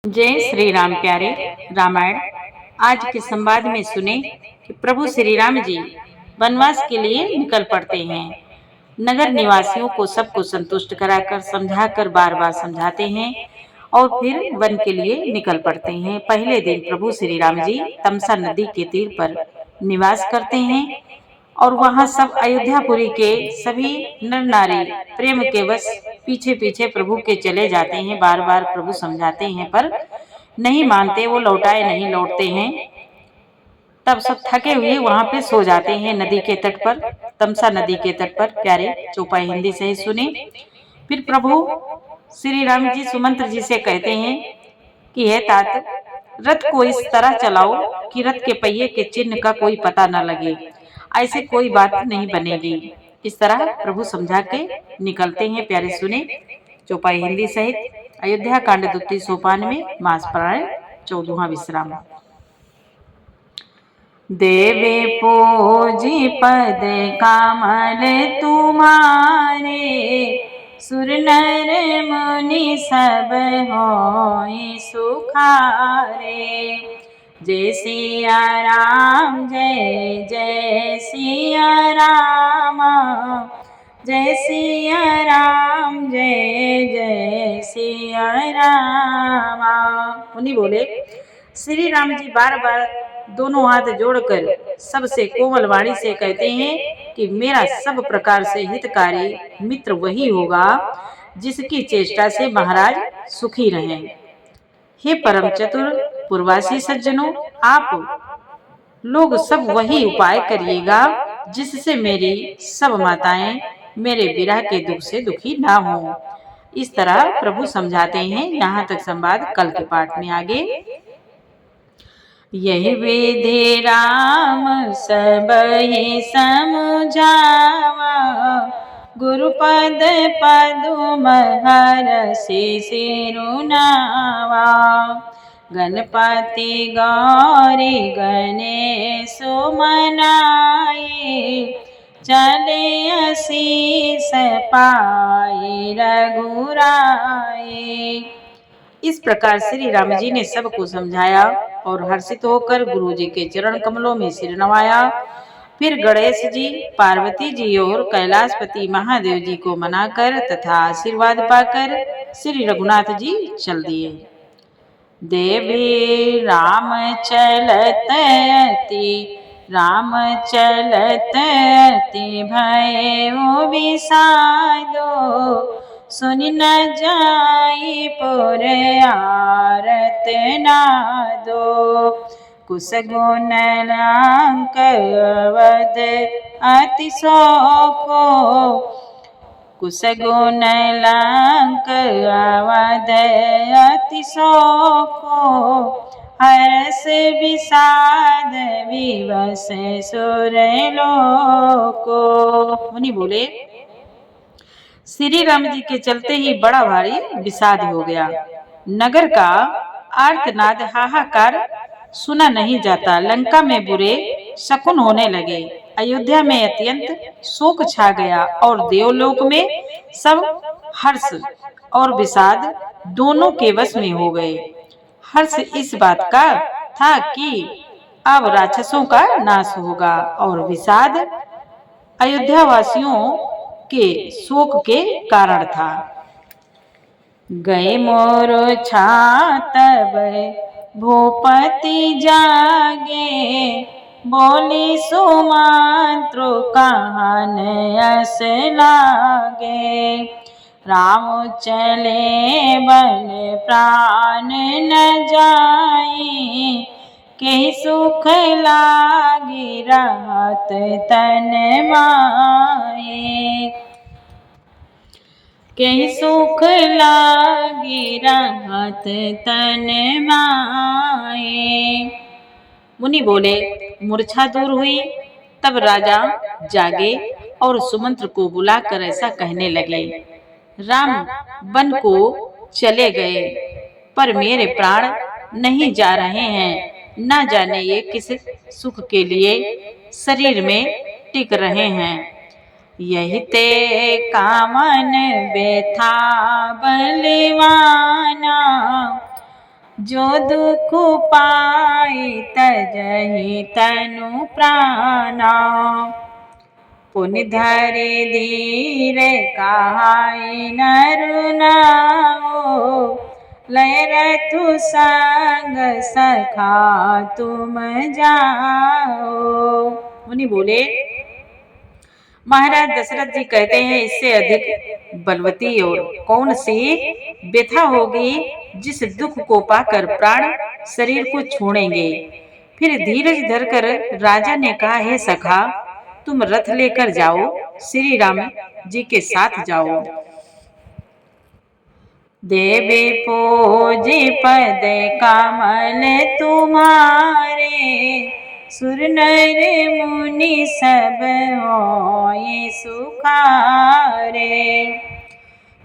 जय श्री राम प्यारे। रामायण आज के संवाद में सुने कि प्रभु श्री राम जी वनवास के लिए निकल पड़ते हैं। नगर निवासियों को सबको संतुष्ट कराकर समझाकर बार बार समझाते हैं और फिर वन के लिए निकल पड़ते हैं। पहले दिन प्रभु श्री राम जी तमसा नदी के तीर पर निवास करते हैं और वहां सब अयोध्यापुरी के सभी नर नारी प्रेम के वश पीछे पीछे प्रभु के चले जाते हैं। बार बार प्रभु समझाते हैं पर नहीं मानते, वो लौटाए नहीं लौटते हैं। तब सब थके हुए वहां पे सो जाते हैं नदी के तट पर, तमसा नदी के तट पर। प्यारे चौपाई हिंदी से ही सुने। फिर प्रभु श्री राम जी सुमंत्र जी से कहते हैं कि हे तात, रथ को इस तरह चलाओ कि रथ के पहिए के चिन्ह का कोई पता न लगे, ऐसे कोई बात नहीं बनेगी। इस तरह प्रभु समझा के निकलते हैं। प्यारे सुने चौपाई हिंदी सहित। अयोध्या कांड द्वितीय सोपान में मास प्राण 14वां विश्राम। देवे पूजी पद कामल तुम्हारे, सुर नर मुनि सब होई सुखारे। जय सिया राम जय जय सिया राम, जय सिया राम जय जय सिया राम। मुनि बोले, श्री राम जी बार बार दोनों हाथ जोड़कर सबसे कोमल वाणी से कहते हैं कि मेरा सब प्रकार से हितकारी मित्र वही होगा जिसकी चेष्टा से महाराज सुखी रहें। हे परम चतुर पूर्वासी सज्जनों, आप लोग सब वही उपाय करिएगा जिससे मेरी सब माताएं मेरे विरह के दुख से दुखी ना हो। इस तरह प्रभु समझाते हैं। यहाँ तक संवाद कल के पाठ में आगे। यही विधि राम सब ही समझावा, गुरुपद पदुम हरषि सिरुनावा। गणपति गौरी गणेश मनाए, चले असीस पाए रघुराए। इस प्रकार श्री राम जी ने सबको समझाया और हर्षित होकर गुरु जी के चरण कमलों में सिर नवाया। फिर गणेश जी, पार्वती जी और कैलाशपति महादेव जी को मनाकर तथा आशीर्वाद पाकर श्री रघुनाथ जी चल दिए। देवी राम चलत अति, राम चलत अति भयो विषादो। सुनि न जाई पुर आरत नादो, कुश गुण लंक अवध अति शोको। कुश गुण लंक अवध अति शोको, हरस विषाद विवश सुर लोको। मुनि बोले, श्री राम जी के चलते ही बड़ा भारी विषाद हो गया। नगर का आर्तनाद हाहाकार सुना नहीं जाता। लंका में बुरे शकुन होने लगे। अयोध्या में अत्यंत शोक छा गया और देवलोक में सब हर्ष और विषाद दोनों के वश में हो गए। हर्ष इस बात का था कि अब राक्षसों का नाश होगा और विषाद अयोध्या वासियों के शोक के कारण था। गए मोर छातब भूपति जागे, बोली सुमंत्र कहन यस लागे। राम चले बल प्राण न जाई, के सुख लागी रहत तन माए। के सुख लागी रहत तन माए। मुनि बोले, मूर्छा दूर हुई। तब राजा जागे और सुमंत्र को बुलाकर ऐसा कहने लगे, राम वन को चले गए पर मेरे प्राण नहीं जा रहे हैं। न जाने ये किस सुख के लिए शरीर में टिक रहे हैं। यही ते कामन व्यथा बलवाना, जो दुख पाए तजहि तनु प्राणा। पुनि धरि धीर कहाई नरु नाओ, लय रथु संग सखा तुम जाओ। मुनि बोले, महाराज दशरथ जी कहते हैं, इससे अधिक बलवती और कौन सी व्यथा होगी जिस दुख को पाकर प्राण शरीर को छोड़ेंगे। फिर धीरज धरकर राजा ने कहा, हे सखा, तुम रथ लेकर जाओ, श्री राम जी के साथ जाओ। देवी पूजी पद कमल तुम्हारे, सुर नर मुनि सब होए सुखारे।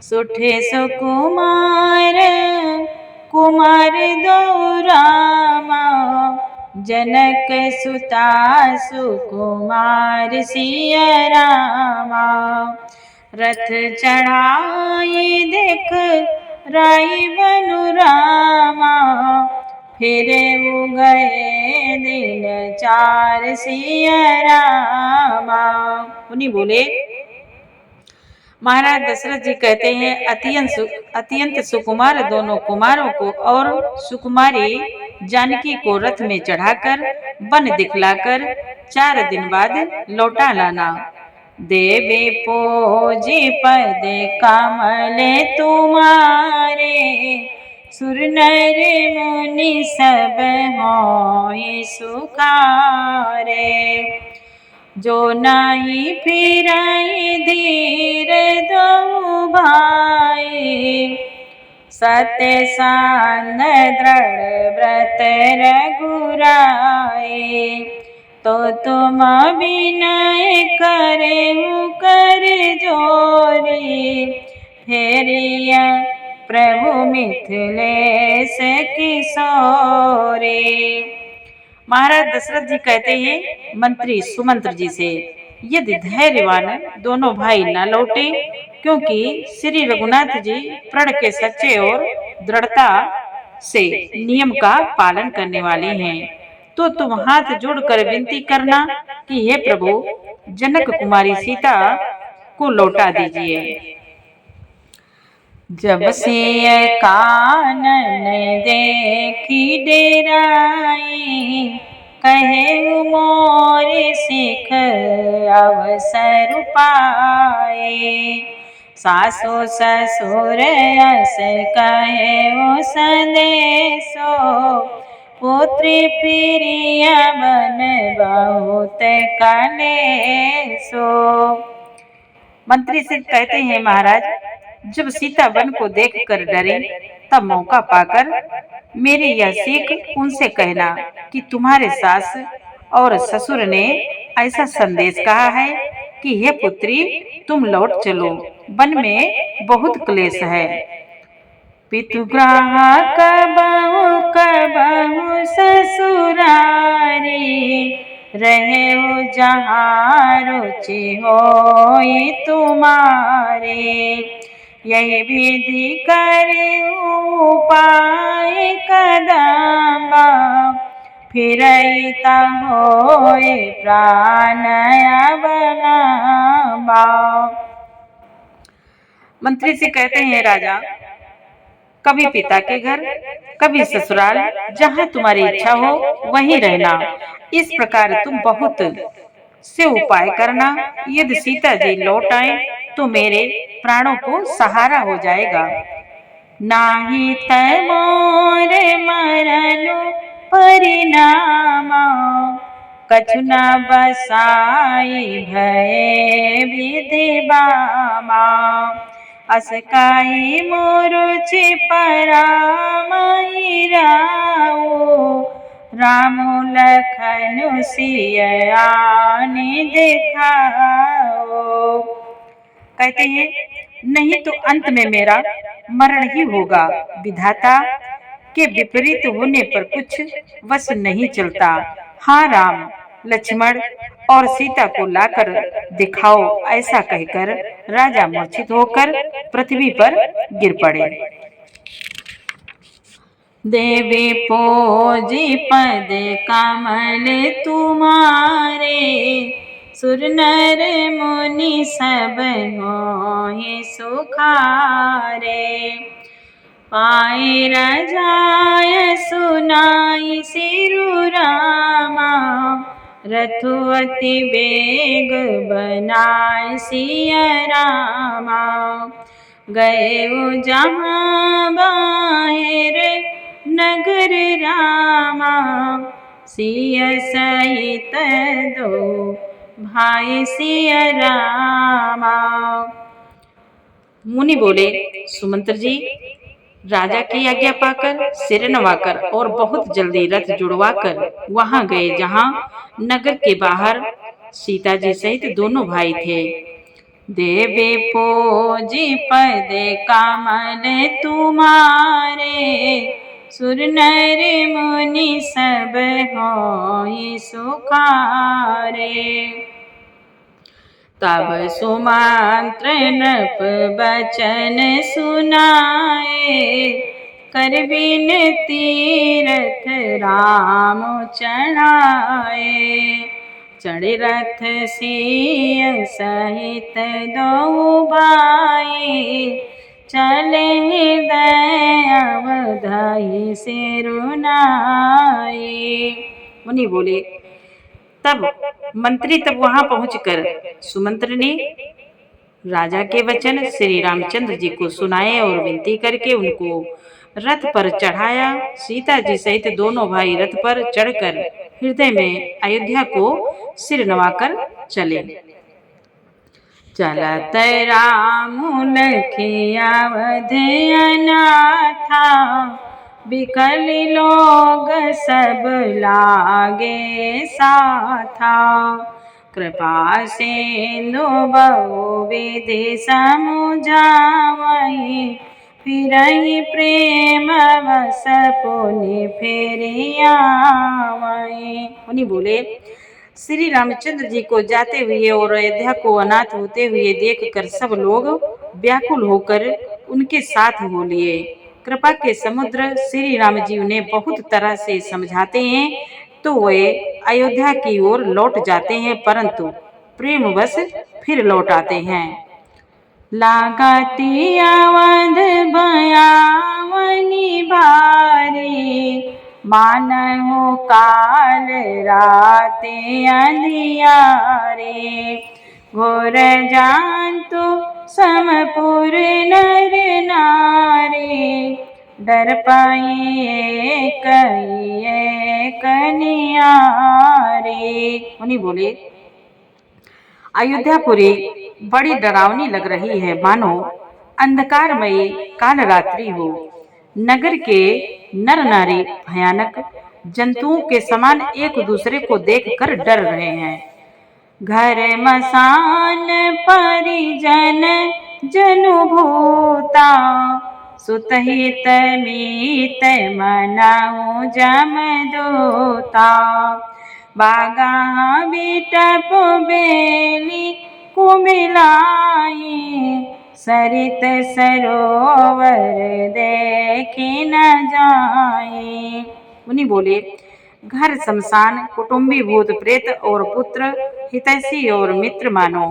सुठे सुकुमार कुमार दो रामा, जनक सुता सुकुमार सिया रामा। रथ चढ़ाई देख राई बनु रामा, फिरे गए दिन चार सिया रामा। मुनि बोले, महाराज दशरथ जी कहते हैं, अत्यंत सुकुमार दोनों कुमारों को और सुकुमारी जानकी को रथ में चढ़ाकर वन दिखलाकर 4 दिन बाद लौटा लाना। देवी पूजी पद कमल तुम्हारे, सुर नर मुनि सब होए सुखारे। जो नाही फिराई धीर दो भाई, सत्य सांद दृढ़ व्रत रघुराई। तो तुम विनय करे कर जोरी, फेरिया प्रभु मिथिलेश किशोरी। महाराज दशरथ जी कहते हैं मंत्री सुमंत्र जी से, यदि धैर्यवान दोनों भाई न लौटे, क्योंकि श्री रघुनाथ जी प्रण के सच्चे और दृढ़ता से नियम का पालन करने वाले हैं, तो तुम हाथ जोड़कर विनती करना कि हे प्रभु, जनक कुमारी सीता को लौटा दीजिए। जब से कानन देखी डेराई, कहे मोरे सिख अवसर पाए। सासु ससुर अस कहे संदेशो, पुत्री प्रिय बन बहुत कलेशो। मंत्री सिंह कहते हैं, महाराज, जब सीता वन को देखकर डरे, तब मौका पाकर मेरी यह सीख उनसे कहना कि तुम्हारे सास और ससुर ने ऐसा संदेश कहा है कि हे पुत्री, तुम लौट चलो, वन में बहुत क्लेश है। पितुग्राह कबहु ससुरारी, रहे जहाँ रुचि होई तुम्हारे। यही विधि करे उपाय कदम्बा, फिरता होए प्राण अवलंबा। मंत्री से कहते हैं, राजा, कभी पिता के घर, कभी ससुराल, जहाँ तुम्हारी इच्छा हो वहीं रहना। इस प्रकार तुम बहुत से उपाय करना। यदि सीता जी लौट आए तो मेरे प्राणों को सहारा हो जाएगा। नाही तमोर मरनु परिणामा, कछु न बसाई भय विधि बामा। असकाई मोरुचि परामहि राऊ, राम लखन सिय आने दिखाओ। कहते हैं, नहीं तो अंत में मेरा मरण ही होगा। विधाता के विपरीत होने पर कुछ वश नहीं चलता। हाँ, राम लक्ष्मण और सीता को लाकर दिखाओ। ऐसा कहकर राजा मूर्छित होकर पृथ्वी पर गिर पड़े। देवी पोजी पद कमल तुम्हारे, सुर नर मुनि सब मोहि सुखारे। पाए रजाय सुनाई सिरु रामा, रथु अति बेग बनाए सिया रामा। गए जहाँ बाहिर नगर रामा, सिया सहित दो भाई सिया रामा। मुनि बोले, सुमंत्र जी, राजा की आज्ञा पाकर सिर नवाकर और बहुत जल्दी रथ जुड़वाकर वहां गए जहां नगर के बाहर सीता जी सहित दोनों भाई थे। देवे पोजी पद कमल तुम्हारे, सुर नर मुनि सब होई सुखारे। तब सुमंत्र नृप बचन सुनाए, कर विनती रथ राम चढ़ाए। चढ़े रथ सिया सहित दो भाई, चले अवधाई सिरु नाई। मुनि बोले, तब मंत्री वहां पहुंचकर सुमंत्र ने राजा के वचन श्री रामचंद्र जी को सुनाए और विनती करके उनको रथ पर चढ़ाया। सीता जी सहित दोनों भाई रथ पर चढ़कर हृदय में अयोध्या को सिर नवाकर चले। चलत राम लखिया अवध अनाथा, बिकल लोग सब लागे साथा। कृपा सिंधु बहु विधि समुझावहि, फिरहि प्रेम वस पुनि फिरिया वही। मुनि बोले, श्री रामचंद्र जी को जाते हुए और अयोध्या को अनाथ होते हुए देखकर सब लोग व्याकुल होकर उनके साथ हो लिए। कृपा के समुद्र श्री राम जी उन्हें बहुत तरह से समझाते हैं तो वे अयोध्या की ओर लौट जाते हैं, परंतु प्रेमवश फिर लौट आते हैं। लागती अवध भयावनी भारी, मानहु काल राते अंधियारे। घोर जानतु समपुर नर नारी, डर पाइए कहिए कनियारे। मुनि बोले, अयोध्यापुरी बड़ी डरावनी लग रही है, मानो अंधकारमयी काल रात्रि हो। नगर के नर नारी भयानक जंतुओं के समान एक दूसरे को देखकर डर रहे हैं। घर मसान परिजन जनु भूता, सुतहित मीत मनाऊ जमदूता। बागा बिटप बेली कुमिलाई, सरित सरोवर देखी न जाए। मुनि बोले, घर शमशान, कुटुंबी भूत प्रेत और पुत्र हितैषी और मित्र मानो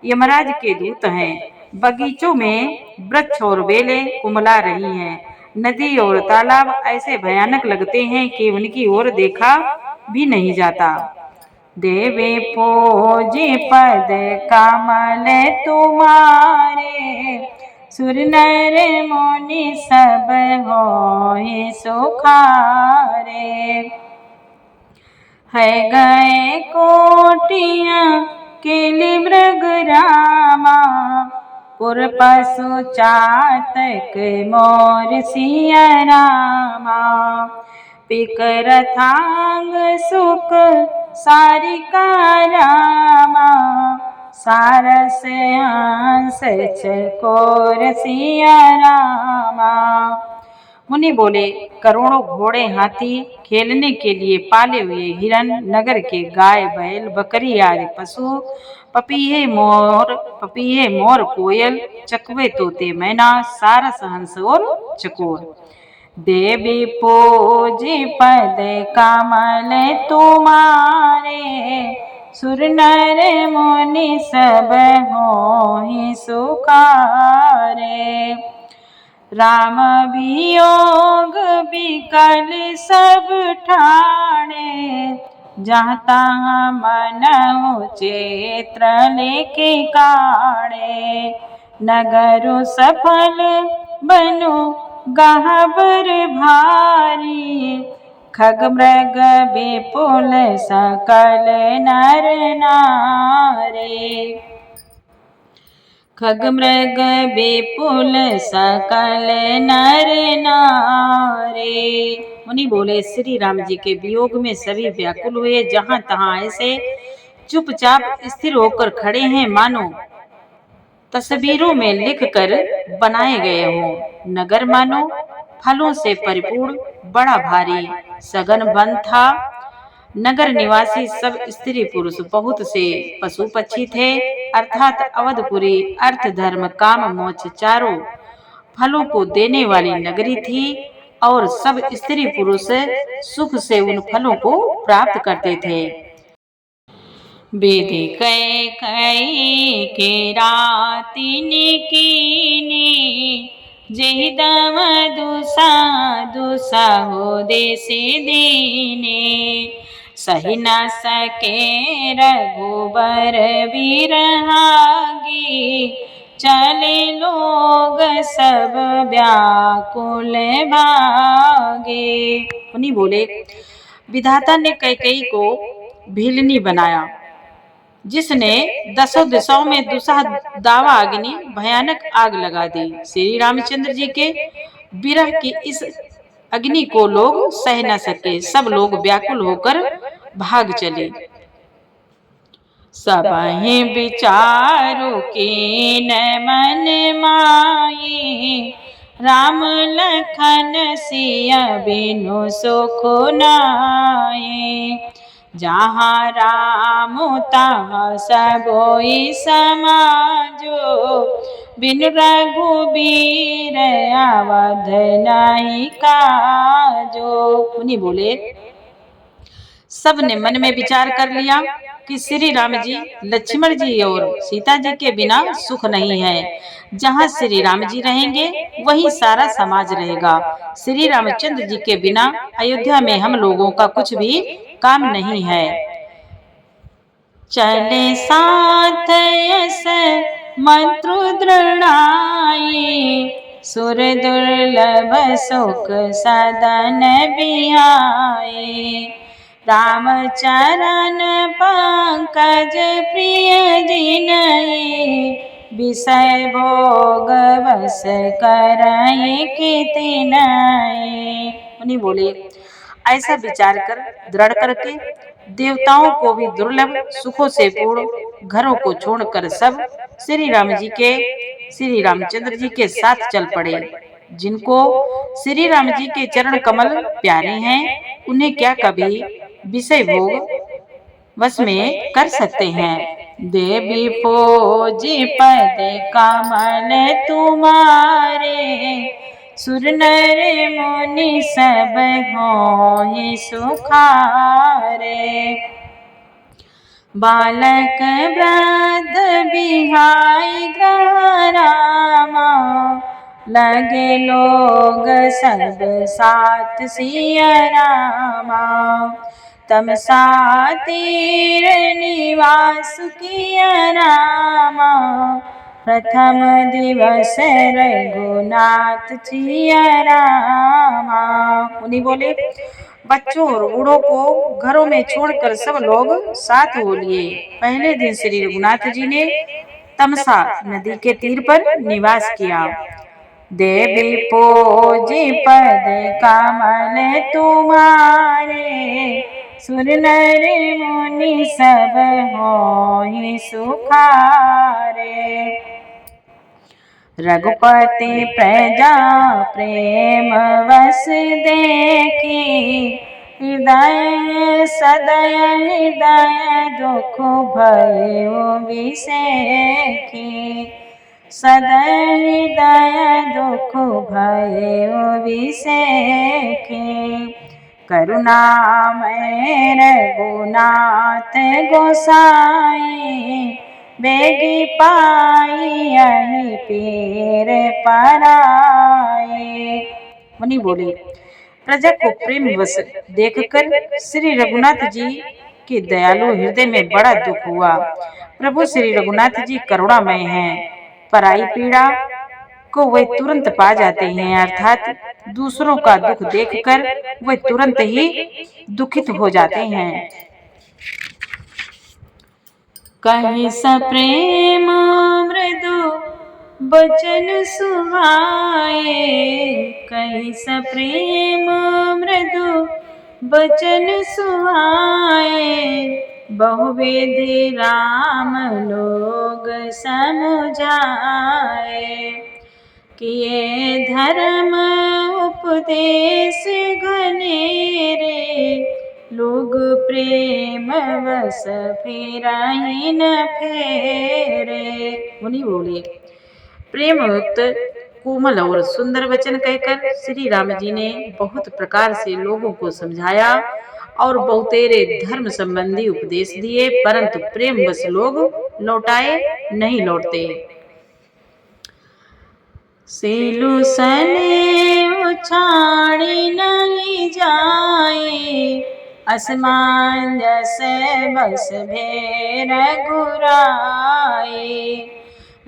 यमराज के दूत हैं। बगीचों में वृक्ष और बेलें कुमला रही हैं। नदी और तालाब ऐसे भयानक लगते हैं कि उनकी ओर देखा भी नहीं जाता। देवी पोजी पद कमल तुम्हारे, सुर नर मुनि सब होहि सुखारे। है गए कोटिया केली मृग रामा, पुर पशु चातक मोर सिया रामा। पिकर थांग सुख सारिका रामा, सारस हंस चकोर सिया रामा। मुनि बोले, करोड़ों घोड़े हाथी, खेलने के लिए पाले हुए हिरन, नगर के गाय बैल बकरी आदि पशु, पपीहे मोर कोयल, चकवे तोते मैना, सारस हंस और चकोर, देवी पूजी पद कमल तुम्हारे, सुर नर मुनि सब होहि सुखारे। राम वियोग विकल सब ठाणे, जहाँ तहाँ मनहु चित्र लेके काढ़े। नगरु सफल बनु गहबर भारी, खग मृग विपुल सकल नर नारी। खग मृग विपुल सकल नर नारी। मुनि बोले, श्री राम जी के वियोग में सभी व्याकुल हुए, जहाँ तहाँ ऐसे चुपचाप स्थिर होकर खड़े हैं मानो तस्वीरों में लिखकर बनाए गए हों। नगर मानो फलों से परिपूर्ण बड़ा भारी सघन वन था। नगर निवासी सब स्त्री पुरुष बहुत से पशु पक्षी थे, अर्थात अवधपुरी अर्थ धर्म काम मोक्ष चारों फलों को देने वाली नगरी थी, और सब स्त्री पुरुष सुख से उन फलों को प्राप्त करते थे। विधि कई के रातिन कीनी, जेहि दम दुसा दुसा हो देसी दीने। सही न सके रघुबर बिरहागी, चले लोग सब व्याकुल भागे। उन्हीं बोले, विधाता ने कैकेयी को भीलनी बनाया, जिसने दसों दिशाओं में दुसह दावा अग्नि भयानक आग लगा दी। श्री रामचंद्र जी के विरह की इस अग्नि को लोग सह न सके, सब लोग व्याकुल होकर भाग चले। सबहि विचारु कीन मन माही, राम लखन सिया बिनु सुख नाहि। जहाँ राम तहाँ सबोई समाजो, बिनु रघुबीर अवध नहीं काजो। उन्हीं बोले, सब ने मन में विचार कर लिया कि श्री राम जी, लक्ष्मण जी और सीता जी के बिना सुख नहीं है। जहाँ श्री राम जी रहेंगे वहीं सारा समाज रहेगा। श्री रामचंद्र जी के बिना अयोध्या में हम लोगों का कुछ भी काम नहीं है। चले साथ यस मंत्रु दृढ़ाई, सुर दुर्लभ सुख सदन बिहाई। राम चरण पंकज प्रिय जिनहि, विषय भोग बस करहि किति नहीं। उन्हीं बोले, ऐसा विचार कर दृढ़ करके देवताओं को भी दुर्लभ सुखों से पूर्ण घरों को छोड़कर सब श्री रामचंद्र जी के साथ चल पड़े। जिनको श्री राम जी के चरण कमल प्यारे हैं, उन्हें क्या कभी विषय भोग वश में कर सकते हैं। देवी पूजी पद कमल तुम्हारे, सुर नर मुनि सब होहि सुखारे। बालक वृद्ध बिहाई ग्रह रामा, लगे लोग सब साथ सिया रामा। तमसा तीर निवास किया रामा, प्रथम दिवस रघुनाथ जिया रामा। उन्हीं बोले, बच्चों और बूढ़ों को घरों में छोड़कर सब लोग साथ हो लिए। पहले दिन श्री रघुनाथ जी ने तमसा नदी के तीर पर निवास किया। देवी पूजी पद कमल तुम्हारे, सुर नर मुनि सब होहि सुखारे। रघुपति प्रजा प्रेम वस देखी, हृदय सदय हृदय दुख भयो विसेखी। सदहृदय दुख भयो विषेखे करुणामय रघुनाथ गोसाई बेगी पाई यही पीर पराए। मुनि बोले, प्रजा को प्रेम वश देखकर श्री रघुनाथ जी के दयालु हृदय में बड़ा दुख हुआ। प्रभु श्री रघुनाथ जी करुणामय हैं, पराई पीड़ा को वे तुरंत पा जाते हैं, अर्थात दूसरों का दुख देखकर वे तुरंत ही दुखित हो जाते हैं। कहीं सप्रेम मृदु बचन सुहाए, कहीं सप्रेम मृदु बचन सुहाए, बहुविधि राम लोग समझाए, किए धर्म उपदेश घनेरे, लोग प्रेम वश फिराहि न फेरे। मुनि बोले, प्रेम युक्त कोमल और सुंदर वचन कहकर श्री राम जी ने बहुत प्रकार से लोगों को समझाया और बहुतेरे धर्म संबंधी उपदेश दिए, परंतु प्रेम वश लोग लौटाए नहीं लौटते। सीलु सने उछाड़ी नहीं जाए, असमंजस बस भेर गुराए,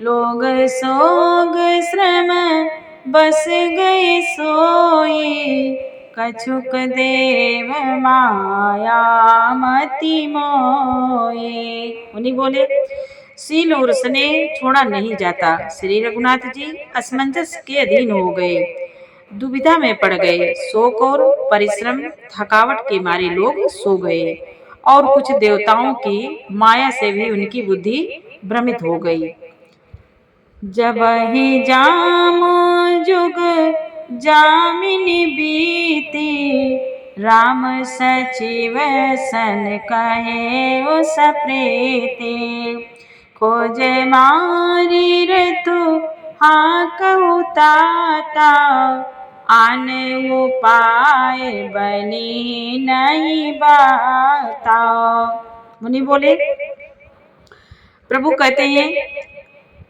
लोग सोग श्रम बस गए सोई, कछुक देव माया मति मोए। मुनि बोले, सील और सने छोड़ा नहीं जाता। श्री रघुनाथ जी असमंजस के अधीन हो गए, दुविधा में पड़ गए। शोक और परिश्रम थकावट के मारे लोग सो गए और कुछ देवताओं की माया से भी उनकी बुद्धि भ्रमित हो गई। जब ही जाम जुग जामिनी बीती, राम सचिव सन कहे उस प्रीति, खोज मारी ऋतु हाँ कहू ताता, आन उपाय बनी नहीं बाता। मुनि बोले, प्रभु कहते हैं,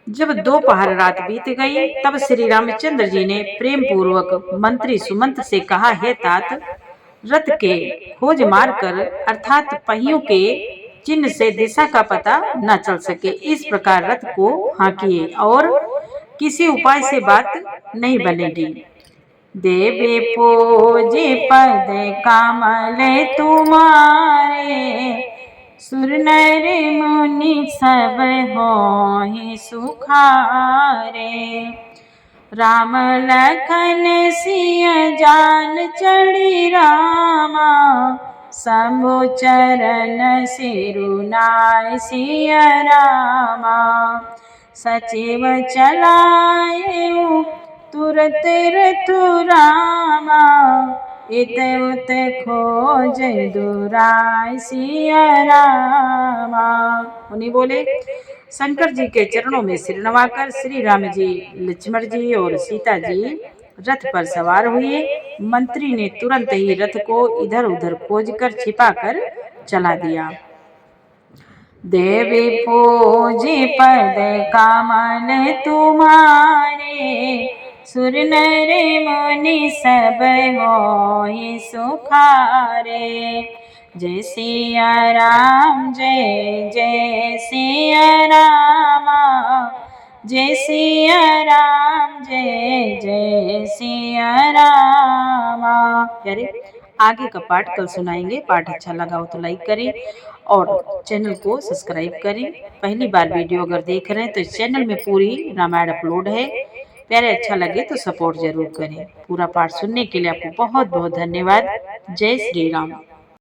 जब दोपहर रात बीत गई तब श्री रामचंद्र जी ने प्रेम पूर्वक मंत्री सुमंत से कहा, हे तात, रथ के खोज मार कर अर्थात पहियों के चिन्ह से दिशा का पता न चल सके, इस प्रकार रथ को हाँकिए और किसी उपाय से बात नहीं बनेगी। देवे पूजे पद कमल तुम्हारे, सुर नर मुनि सब होहि सुखारे, राम लखन सिया जान चढ़ी रामा, शंभु चरण सिरुनाय सिया रामा, सचिव चलाए तुरत रथु रामा, इत उत खोज दुराय सिया रामा। मुनि बोले, शंकर जी के चरणों में सिर नवाकर श्री राम जी, लक्ष्मण जी और सीता जी रथ पर सवार हुए। मंत्री ने तुरंत ही रथ को इधर उधर खोजकर छिपाकर चला दिया। देवी पूजी पद कमल तुम्हारे, सुर नर मुनि सब होहि सुखारे, जय सिया राम जय जय सिया रामा, जय सिया राम जय जय सिया रामा। यारे आगे का पाठ कल सुनाएंगे। पाठ अच्छा लगा हो तो लाइक करें और चैनल को सब्सक्राइब करें। पहली बार वीडियो अगर देख रहे हैं तो इस चैनल में पूरी रामायण अपलोड है। प्यारे अच्छा लगे तो सपोर्ट जरूर करें। पूरा पाठ सुनने के लिए आपको बहुत बहुत धन्यवाद। जय श्री राम।